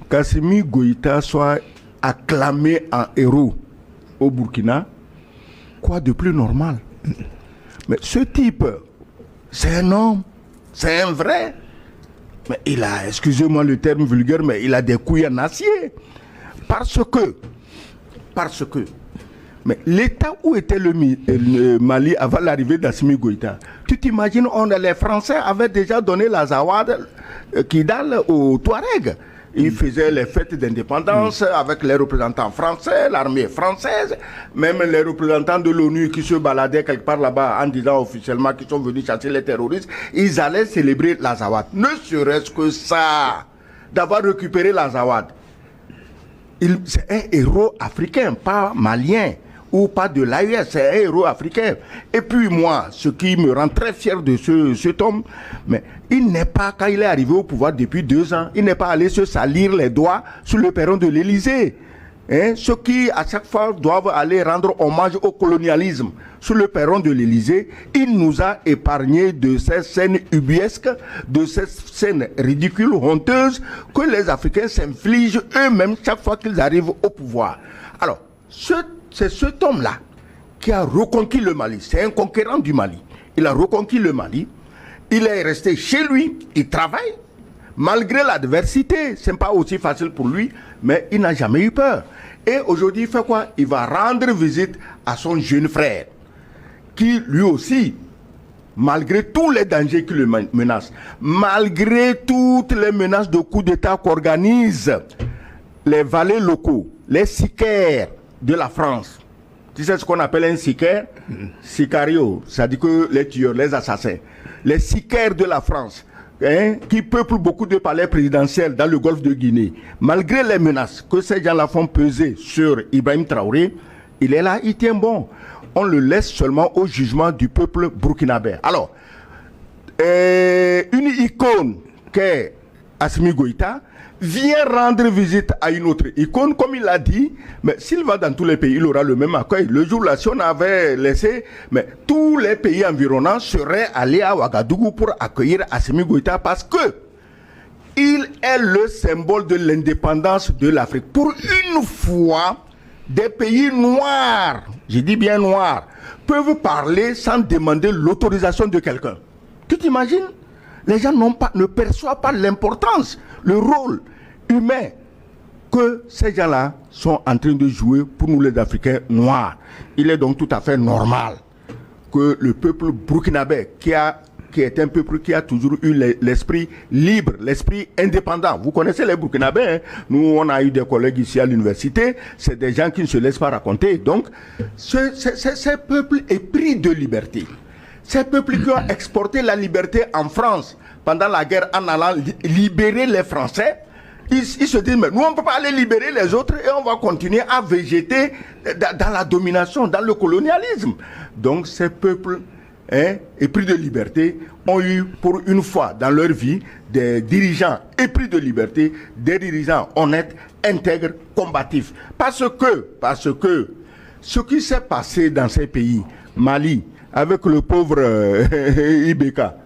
qu'Assimi Goïta soit acclamé en héros au Burkina, quoi de plus normal? Mais ce type, c'est un homme, c'est un vrai. Mais il a, excusez-moi le terme vulgaire, mais il a des couilles en acier. Parce que, mais l'état où était le Mali avant l'arrivée d'Assimi Goïta, tu t'imagines, les Français avaient déjà donné la Zawad Kidal aux Touaregs. Ils faisaient les fêtes d'indépendance avec les représentants français, l'armée française, même les représentants de l'ONU qui se baladaient quelque part là-bas en disant officiellement qu'ils sont venus chasser les terroristes. Ils allaient célébrer la Zawad. Ne serait-ce que ça, d'avoir récupéré la Zawad. C'est un héros africain, pas malien ou pas de l'AES, c'est un héros africain. Et puis moi, ce qui me rend très fier de cet homme, mais il n'est pas, quand il est arrivé au pouvoir depuis 2 ans, il n'est pas allé se salir les doigts sur le perron de l'Élysée. Ceux qui, à chaque fois, doivent aller rendre hommage au colonialisme sur le perron de l'Élysée, il nous a épargné de ces scènes ubuesques, de ces scènes ridicules, honteuses, que les Africains s'infligent eux-mêmes chaque fois qu'ils arrivent au pouvoir. Alors, c'est cet homme-là qui a reconquis le Mali. C'est un conquérant du Mali. Il a reconquis le Mali. Il est resté chez lui. Il travaille. Malgré l'adversité, ce n'est pas aussi facile pour lui, mais il n'a jamais eu peur. Et aujourd'hui, il fait quoi? Il va rendre visite à son jeune frère, qui lui aussi, malgré tous les dangers qui le menacent, malgré toutes les menaces de coup d'État qu'organisent les valets locaux, les sicaires de la France. Tu sais ce qu'on appelle un sicaire? Sicario, ça dit que les tueurs, les assassins. Les sicaires de la France, qui peuplent beaucoup de palais présidentiels dans le golfe de Guinée. Malgré les menaces que ces gens-là font peser sur Ibrahim Traoré, il est là, il tient bon. On le laisse seulement au jugement du peuple burkinabé. Alors, une icône qu'est Assimi Goïta vient rendre visite à une autre icône, comme il l'a dit, mais s'il va dans tous les pays, il aura le même accueil. Le jour-là, si on avait laissé, mais tous les pays environnants seraient allés à Ouagadougou pour accueillir Assimi Goïta parce que il est le symbole de l'indépendance de l'Afrique. Pour une fois, des pays noirs, je dis bien noirs, peuvent parler sans demander l'autorisation de quelqu'un. Tu t'imagines? Les gens ne perçoivent pas l'importance, le rôle humain que ces gens-là sont en train de jouer pour nous les Africains noirs. Il est donc tout à fait normal que le peuple burkinabé, qui est un peuple qui a toujours eu l'esprit libre, l'esprit indépendant. Vous connaissez les Burkinabés, nous on a eu des collègues ici à l'université, c'est des gens qui ne se laissent pas raconter. Donc, ce peuple est pris de liberté. Ces peuples qui ont exporté la liberté en France pendant la guerre en allant libérer les Français, ils se disent, mais nous on ne peut pas aller libérer les autres et on va continuer à végéter dans la domination, dans le colonialisme. Donc ces peuples épris de liberté ont eu pour une fois dans leur vie des dirigeants épris de liberté, des dirigeants honnêtes, intègres, combatifs. Parce que ce qui s'est passé dans ces pays, Mali, avec le pauvre Ibeka,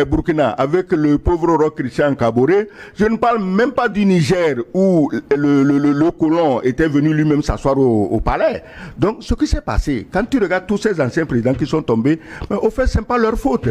Burkina, avec le pauvre Roch Christian Kaboré, je ne parle même pas du Niger où le colon était venu lui-même s'asseoir au palais. Donc ce qui s'est passé, quand tu regardes tous ces anciens présidents qui sont tombés, au fait ce n'est pas leur faute.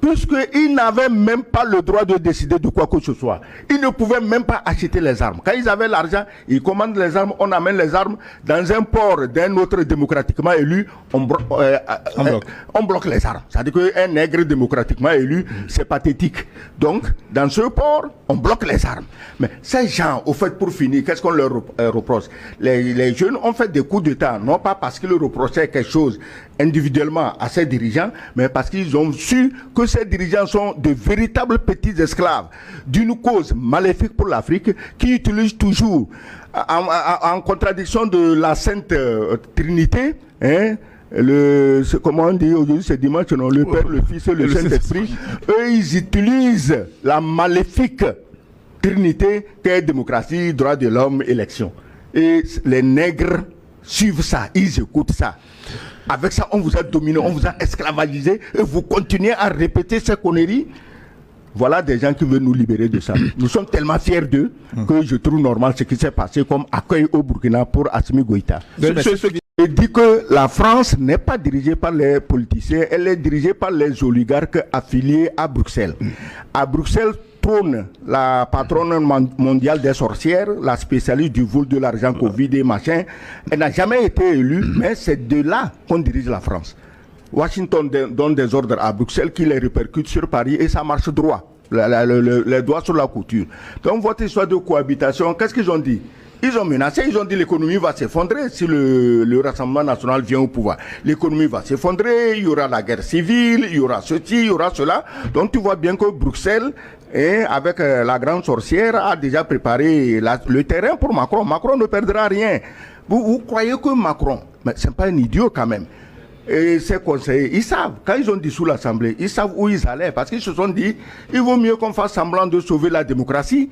Puisqu'ils n'avaient même pas le droit de décider de quoi que ce soit. Ils ne pouvaient même pas acheter les armes. Quand ils avaient l'argent, ils commandent les armes, on amène les armes dans un port d'un autre démocratiquement élu, on bloque les armes. C'est-à-dire qu'un nègre démocratiquement élu, c'est pathétique. Donc, dans ce port, on bloque les armes. Mais ces gens, au fait, pour finir, qu'est-ce qu'on leur reproche? Les jeunes ont fait des coups d'État, non pas parce qu'ils reprochaient quelque chose individuellement à ces dirigeants, mais parce qu'ils ont su que ces dirigeants sont de véritables petits esclaves d'une cause maléfique pour l'Afrique qui utilise toujours, en contradiction de la Sainte Trinité, comment on dit aujourd'hui, c'est dimanche, non, le Père, le Fils et le Saint-Esprit, eux ils utilisent la maléfique Trinité qu'est démocratie, droit de l'homme, élection. Et les nègres suivent ça, ils écoutent ça. Avec ça, on vous a dominé, on vous a esclavagisé et vous continuez à répéter ces conneries. Voilà des gens qui veulent nous libérer de ça. Nous sommes tellement fiers d'eux que je trouve normal ce qui s'est passé comme accueil au Burkina pour Assimi Goïta. Je dis que la France n'est pas dirigée par les politiciens, elle est dirigée par les oligarques affiliés à Bruxelles. À Bruxelles trône la patronne mondiale des sorcières, la spécialiste du vol de l'argent Covid et machin. Elle n'a jamais été élue, mais c'est de là qu'on dirige la France. Washington donne des ordres à Bruxelles qui les répercutent sur Paris et ça marche droit. Les doigts sur la couture. Donc votre histoire de cohabitation, qu'est-ce qu'ils ont dit? Ils ont menacé, ils ont dit l'économie va s'effondrer si le Rassemblement national vient au pouvoir. L'économie va s'effondrer, il y aura la guerre civile, il y aura ceci, il y aura cela. Donc tu vois bien que Bruxelles, avec la grande sorcière, a déjà préparé le terrain pour Macron. Macron ne perdra rien. Vous croyez que Macron, mais c'est pas un idiot quand même. Et ses conseillers, ils savent, quand ils ont dissous l'Assemblée, ils savent où ils allaient, parce qu'ils se sont dit, il vaut mieux qu'on fasse semblant de sauver la démocratie,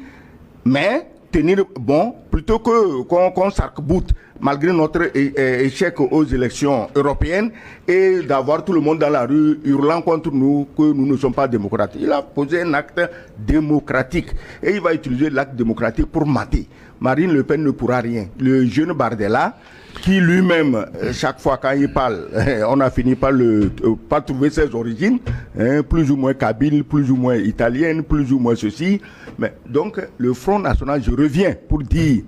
mais tenir bon, plutôt que qu'on s'arc-boute malgré notre échec aux élections européennes et d'avoir tout le monde dans la rue hurlant contre nous que nous ne sommes pas démocrates. Il a posé un acte démocratique et il va utiliser l'acte démocratique pour mater. Marine Le Pen ne pourra rien. Le jeune Bardella, qui lui-même, chaque fois quand il parle, on a fini par pas trouver ses origines, plus ou moins kabyle, plus ou moins italienne, plus ou moins ceci. Mais donc, le Front National, je reviens pour dire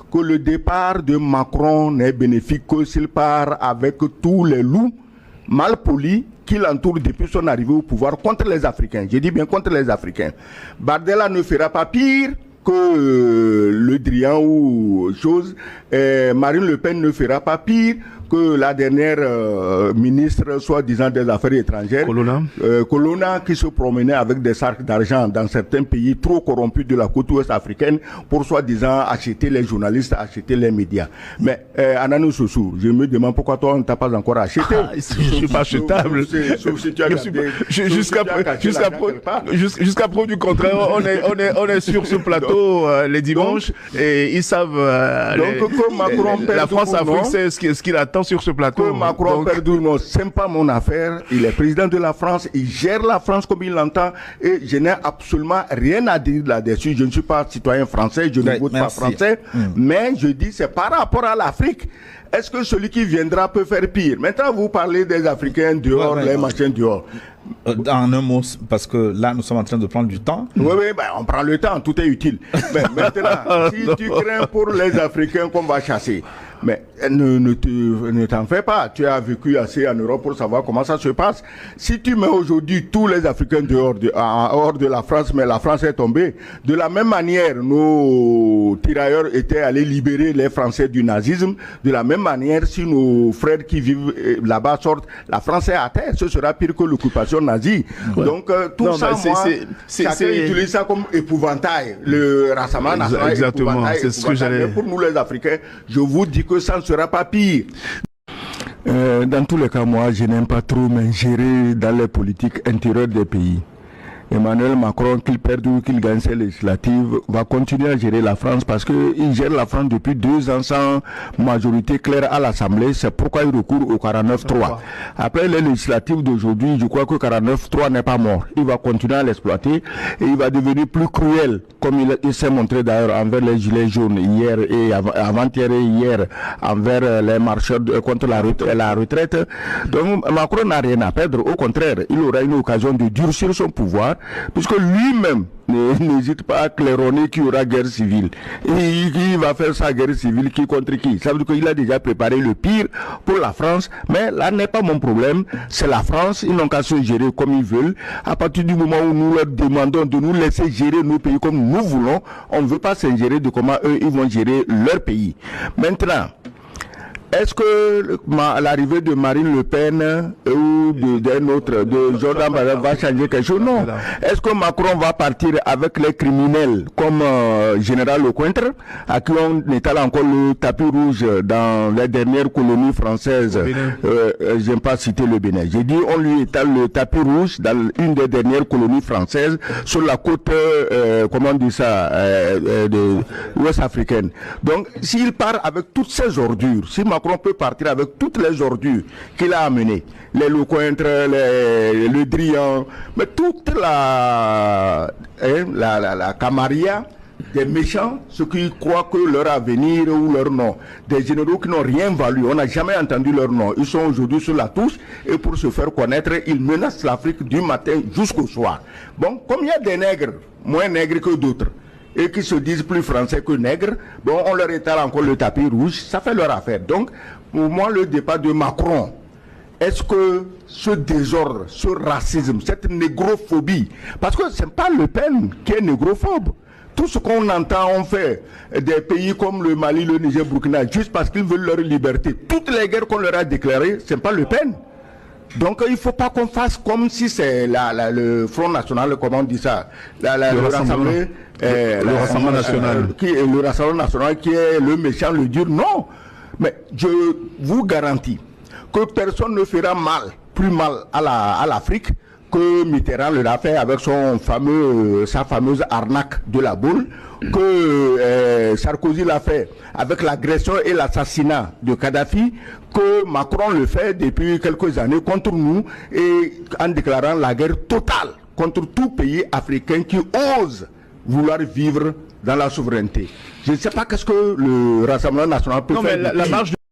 que le départ de Macron n'est bénéfique que s'il part avec tous les loups mal polis qui l'entourent depuis son arrivée au pouvoir contre les Africains. Je dis bien contre les Africains. Bardella ne fera pas pire que Le Drian ou chose. Marine Le Pen ne fera pas pire que la dernière ministre soi-disant des Affaires étrangères, Colonna, qui se promenait avec des sacs d'argent dans certains pays trop corrompus de la côte ouest africaine pour soi-disant acheter les journalistes, acheter les médias. Mais Ananou Soussou, je me demande pourquoi toi on ne t'a pas encore acheté. Je ne suis pas achetable. Jusqu'à preuve du contraire, on est sur ce plateau les dimanches et ils savent la France-Afrique sait ce qu'il attend sur ce plateau. Que Macron perde ou non, c'est pas mon affaire. Il est président de la France, il gère la France comme il l'entend et je n'ai absolument rien à dire là-dessus. Je ne suis pas citoyen français, je ne vote pas français, mais je dis c'est par rapport à l'Afrique. Est-ce que celui qui viendra peut faire pire? Maintenant, vous parlez des Africains dehors, les machins dehors. En un mot, parce que là, nous sommes en train de prendre du temps. Oui, on prend le temps, tout est utile. Mais maintenant, si tu crains pour les Africains qu'on va chasser, mais ne t'en fais pas. Tu as vécu assez en Europe pour savoir comment ça se passe. Si tu mets aujourd'hui tous les Africains hors de la France, mais la France est tombée, de la même manière, nos tirailleurs étaient allés libérer les Français du nazisme. De la même manière, si nos frères qui vivent là-bas sortent, la France est à terre. Ce sera pire que l'occupation nazie. Ouais. Donc, tout ça, chacun utilise ça comme épouvantail. Le Rassemblement national. Exactement, c'est ce que j'allais. Pour nous, les Africains, je vous dis que ça ne sera pas pire. Dans tous les cas, moi, je n'aime pas trop m'ingérer dans les politiques intérieures des pays. Emmanuel Macron, qu'il perde ou qu'il gagne ses législatives, va continuer à gérer la France parce qu'il gère la France depuis 2 ans sans majorité claire à l'Assemblée. C'est pourquoi il recourt au 49-3. Après les législatives d'aujourd'hui, je crois que 49-3 n'est pas mort. Il va continuer à l'exploiter et il va devenir plus cruel, comme il s'est montré d'ailleurs envers les gilets jaunes hier et avant-hier et hier, envers les marcheurs contre la retraite. Donc Macron n'a rien à perdre. Au contraire, il aura une occasion de durcir son pouvoir, puisque lui-même n'hésite pas à claironner qu'il y aura guerre civile. Et il va faire sa guerre civile qui contre qui? Ça veut dire qu'il a déjà préparé le pire pour la France, mais là n'est pas mon problème, c'est la France, ils n'ont qu'à se gérer comme ils veulent. À partir du moment où nous leur demandons de nous laisser gérer nos pays comme nous voulons, on ne veut pas s'ingérer de comment eux ils vont gérer leur pays. Maintenant, est-ce que l'arrivée de Marine Le Pen ou d'un autre, de Jordan Bardella va changer quelque chose? Non. Est-ce que Macron va partir avec les criminels comme Général Lecointre, à qui on étale encore le tapis rouge dans les dernières colonies françaises? Je n'aime pas citer le Bénin. J'ai dit on lui étale le tapis rouge dans une des dernières colonies françaises sur la côte, comment on dit ça, de l'Ouest africaine. Donc, s'il part avec toutes ces ordures, si Macron Macron peut partir avec toutes les ordures qu'il a amenées, les Lecointre, le Drian, mais toute la camarilla des méchants, ceux qui croient que leur avenir ou leur nom, des généraux qui n'ont rien valu, on n'a jamais entendu leur nom, ils sont aujourd'hui sur la touche et pour se faire connaître, ils menacent l'Afrique du matin jusqu'au soir. Bon, comme il y a des nègres, moins nègres que d'autres, et qui se disent plus français que nègres, bon, on leur étale encore le tapis rouge, ça fait leur affaire. Donc, pour moi, le départ de Macron, est-ce que ce désordre, ce racisme, cette négrophobie, parce que ce n'est pas Le Pen qui est négrophobe. Tout ce qu'on entend, on fait des pays comme le Mali, le Niger, Burkina, juste parce qu'ils veulent leur liberté. Toutes les guerres qu'on leur a déclarées, ce n'est pas Le Pen. Donc il ne faut pas qu'on fasse comme si c'est le Front National, comment on dit ça, le Rassemblement National. Le Rassemblement National qui est le méchant, le dur. Non. Mais je vous garantis que personne ne fera plus mal à l'Afrique que Mitterrand l'a fait avec sa fameuse arnaque de la boule, que Sarkozy l'a fait avec l'agression et l'assassinat de Kadhafi, que Macron le fait depuis quelques années contre nous et en déclarant la guerre totale contre tout pays africain qui ose vouloir vivre dans la souveraineté. Je ne sais pas qu'est-ce que le Rassemblement national peut faire. La marche